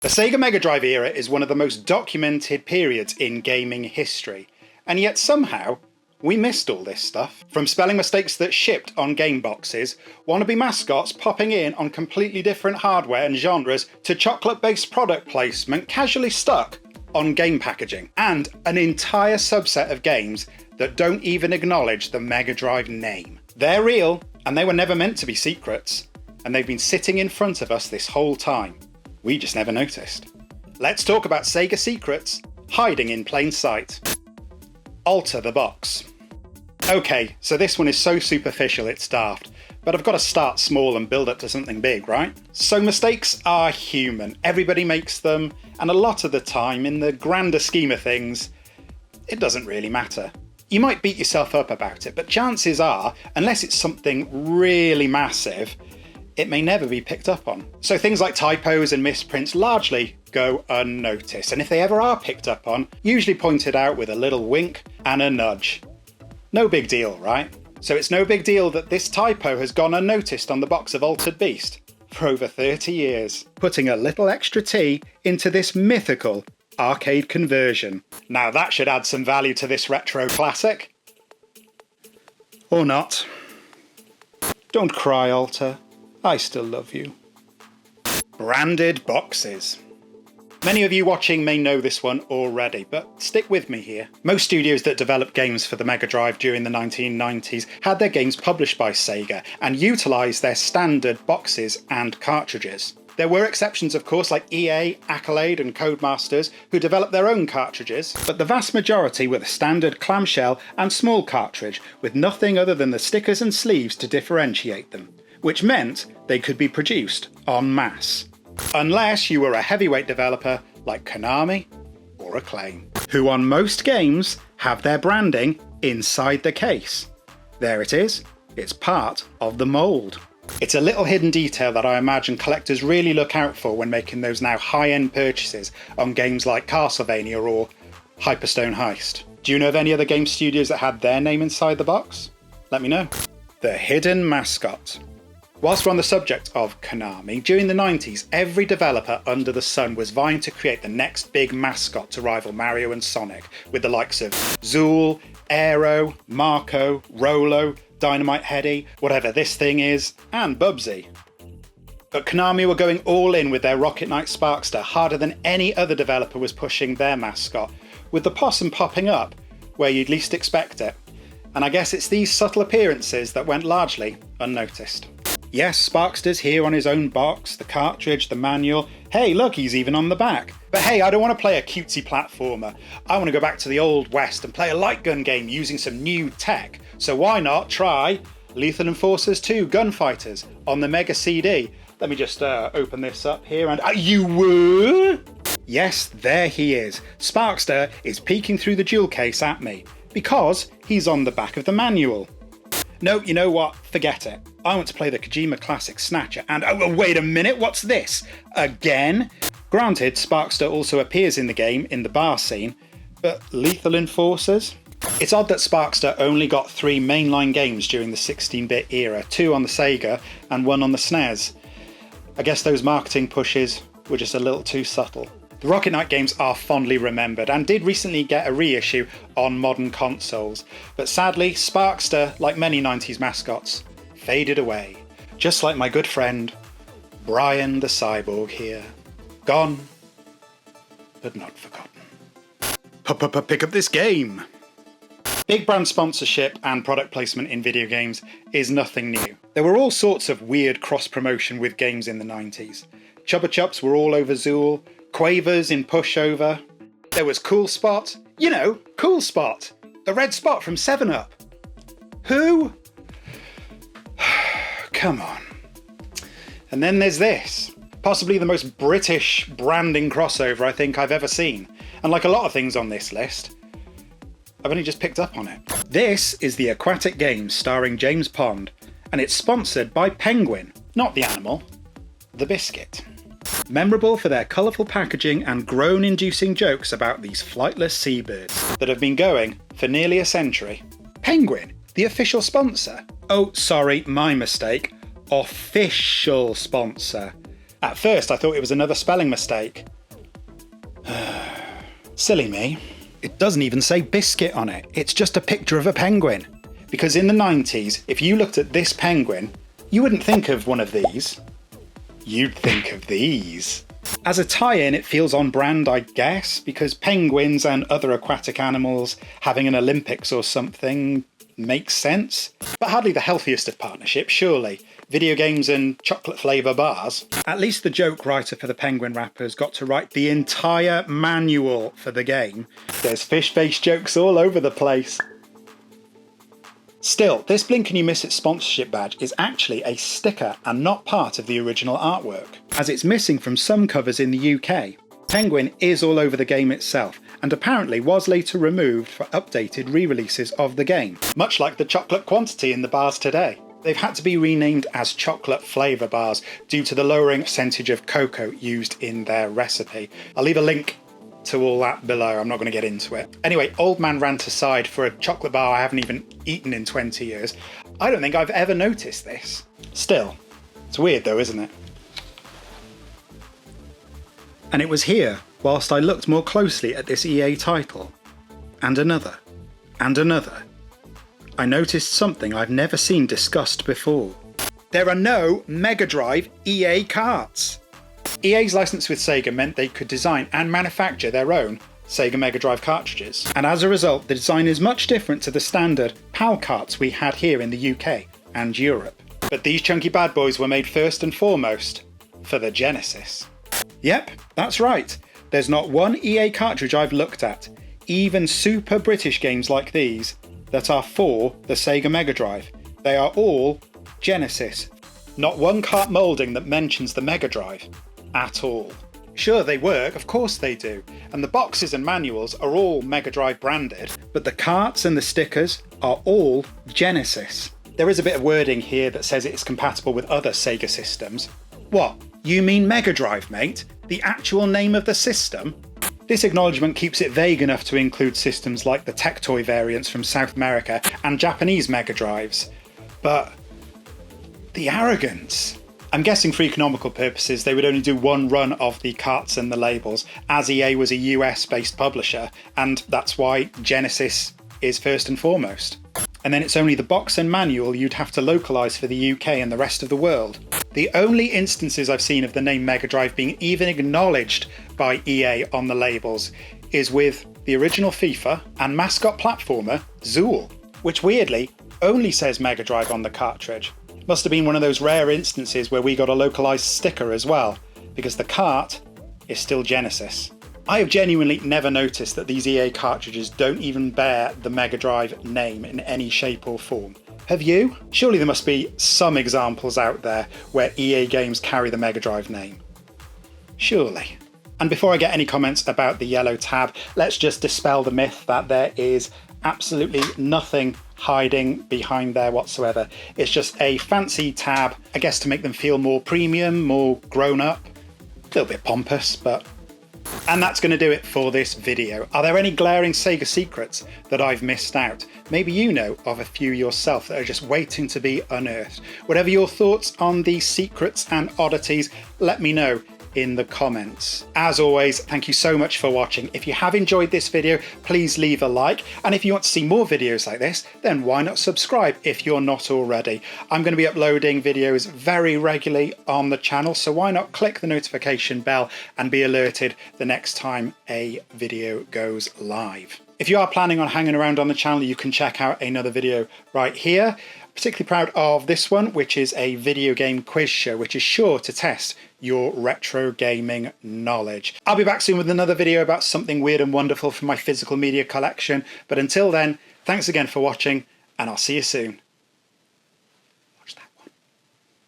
The Sega Mega Drive era is one of the most documented periods in gaming history, and yet somehow we missed all this stuff. From spelling mistakes that shipped on game boxes, wannabe mascots popping in on completely different hardware and genres, to chocolate-based product placement casually stuck on game packaging, and an entire subset of games that don't even acknowledge the Mega Drive name. They're real, and they were never meant to be secrets, and they've been sitting in front of us this whole time. We just never noticed. Let's talk about Sega secrets hiding in plain sight. Alter the box. Okay, so this one is so superficial it's daft, but I've got to start small and build up to something big, right? So mistakes are human, everybody makes them, and a lot of the time, in the grander scheme of things, it doesn't really matter. You might beat yourself up about it, but chances are, unless it's something really massive, it may never be picked up on. So things like typos and misprints largely go unnoticed, and if they ever are picked up on, usually pointed out with a little wink and a nudge. No big deal, right? So it's no big deal that this typo has gone unnoticed on the box of Altered Beast for over 30 years, putting a little extra T into this mythical arcade conversion. Now that should add some value to this retro classic. Or not. Don't cry, Alter. I still love you. Branded boxes. Many of you watching may know this one already, but stick with me here. Most studios that developed games for the Mega Drive during the 1990s had their games published by Sega and utilised their standard boxes and cartridges. There were exceptions, of course, like EA, Accolade and Codemasters, who developed their own cartridges, but the vast majority were the standard clamshell and small cartridge, with nothing other than the stickers and sleeves to differentiate them, which meant they could be produced en masse. Unless you were a heavyweight developer like Konami or Acclaim, who on most games have their branding inside the case. There it is, it's part of the mould. It's a little hidden detail that I imagine collectors really look out for when making those now high-end purchases on games like Castlevania or Hyperstone Heist. Do you know of any other game studios that had their name inside the box? Let me know. The hidden mascot. Whilst we're on the subject of Konami, during the 90s, every developer under the sun was vying to create the next big mascot to rival Mario and Sonic, with the likes of Zool, Aero, Marco, Rolo, Dynamite Heady, whatever this thing is, and Bubsy. But Konami were going all in with their Rocket Knight Sparkster harder than any other developer was pushing their mascot, with the possum popping up where you'd least expect it. And I guess it's these subtle appearances that went largely unnoticed. Yes, Sparkster's here on his own box, the cartridge, the manual. Hey, look, he's even on the back. But hey, I don't want to play a cutesy platformer. I want to go back to the old west and play a light gun game using some new tech. So why not try Lethal Enforcers 2 Gunfighters on the Mega CD? Let me just open this up here and... you were? Yes, there he is. Sparkster is peeking through the jewel case at me because he's on the back of the manual. No, you know what? Forget it. I want to play the Kojima classic Snatcher and... oh, wait a minute, what's this? Again? Granted, Sparkster also appears in the game in the bar scene, but Lethal Enforcers? It's odd that Sparkster only got 3 mainline games during the 16-bit era, 2 on the Sega and 1 on the SNES. I guess those marketing pushes were just a little too subtle. The Rocket Knight games are fondly remembered and did recently get a reissue on modern consoles, but sadly Sparkster, like many 90s mascots, faded away. Just like my good friend Brian the Cyborg here. Gone, but not forgotten. Pick up this game! Big brand sponsorship and product placement in video games is nothing new. There were all sorts of weird cross-promotion with games in the 90s. Chupa Chups were all over Zool, Quavers in Pushover. There was Cool Spot. You know, Cool Spot. The red spot from 7-Up. Who? Come on. And then there's this. Possibly the most British branding crossover I think I've ever seen. And like a lot of things on this list, I've only just picked up on it. This is the Aquatic Games starring James Pond, and it's sponsored by Penguin, not the animal, the biscuit. Memorable for their colourful packaging and groan-inducing jokes about these flightless seabirds that have been going for nearly a century. Penguin, the official sponsor. Oh, sorry, my mistake. Official sponsor. At first I thought it was another spelling mistake. Silly me. It doesn't even say biscuit on it, it's just a picture of a penguin. Because in the 90s, if you looked at this penguin, you wouldn't think of one of these. You'd think of these. As a tie-in, it feels on brand, I guess, because penguins and other aquatic animals having an Olympics or something makes sense. But hardly the healthiest of partnerships, surely. Video games and chocolate flavour bars. At least the joke writer for the Penguin Wrappers got to write the entire manual for the game. There's fish-faced jokes all over the place. Still, this Blink and You Miss It sponsorship badge is actually a sticker and not part of the original artwork, as it's missing from some covers in the UK. Penguin is all over the game itself, and apparently was later removed for updated re-releases of the game, much like the chocolate quantity in the bars today. They've had to be renamed as chocolate flavour bars due to the lowering percentage of cocoa used in their recipe. I'll leave a link to all that below, I'm not going to get into it. Anyway, old man rant aside, for a chocolate bar I haven't even eaten in 20 years, I don't think I've ever noticed this. Still, it's weird though, isn't it? And it was here, whilst I looked more closely at this EA title, and another, I noticed something I've never seen discussed before. There are no Mega Drive EA carts! EA's license with Sega meant they could design and manufacture their own Sega Mega Drive cartridges, and as a result the design is much different to the standard PAL carts we had here in the UK and Europe. But these chunky bad boys were made first and foremost for the Genesis. Yep, that's right, there's not one EA cartridge I've looked at, even super British games like these, that are for the Sega Mega Drive. They are all Genesis. Not one cart moulding that mentions the Mega Drive. At all. Sure, they work, of course they do, and the boxes and manuals are all Mega Drive branded, but the carts and the stickers are all Genesis. There is a bit of wording here that says it's compatible with other Sega systems. What? You mean Mega Drive, mate? The actual name of the system? This acknowledgement keeps it vague enough to include systems like the Tectoy variants from South America and Japanese Mega Drives. But the arrogance! I'm guessing for economical purposes they would only do one run of the carts and the labels, as EA was a US based publisher, and that's why Genesis is first and foremost. And then it's only the box and manual you'd have to localise for the UK and the rest of the world. The only instances I've seen of the name Mega Drive being even acknowledged by EA on the labels is with the original FIFA and mascot platformer Zool, which weirdly only says Mega Drive on the cartridge. Must have been one of those rare instances where we got a localised sticker as well, because the cart is still Genesis. I have genuinely never noticed that these EA cartridges don't even bear the Mega Drive name in any shape or form. Have you? Surely there must be some examples out there where EA games carry the Mega Drive name. Surely. And before I get any comments about the yellow tab, let's just dispel the myth that there is absolutely nothing hiding behind there whatsoever. It's just a fancy tab, I guess to make them feel more premium, more grown up, a little bit pompous, but... And that's going to do it for this video. Are there any glaring Sega secrets that I've missed out? Maybe you know of a few yourself that are just waiting to be unearthed. Whatever your thoughts on these secrets and oddities, let me know in the comments. As always, thank you so much for watching. If you have enjoyed this video, please leave a like, and if you want to see more videos like this, then why not subscribe if you're not already. I'm going to be uploading videos very regularly on the channel, so why not click the notification bell and be alerted the next time a video goes live. If you are planning on hanging around on the channel, you can check out another video right here. Particularly proud of this one, which is a video game quiz show, which is sure to test your retro gaming knowledge. I'll be back soon with another video about something weird and wonderful from my physical media collection, but until then, thanks again for watching, and I'll see you soon.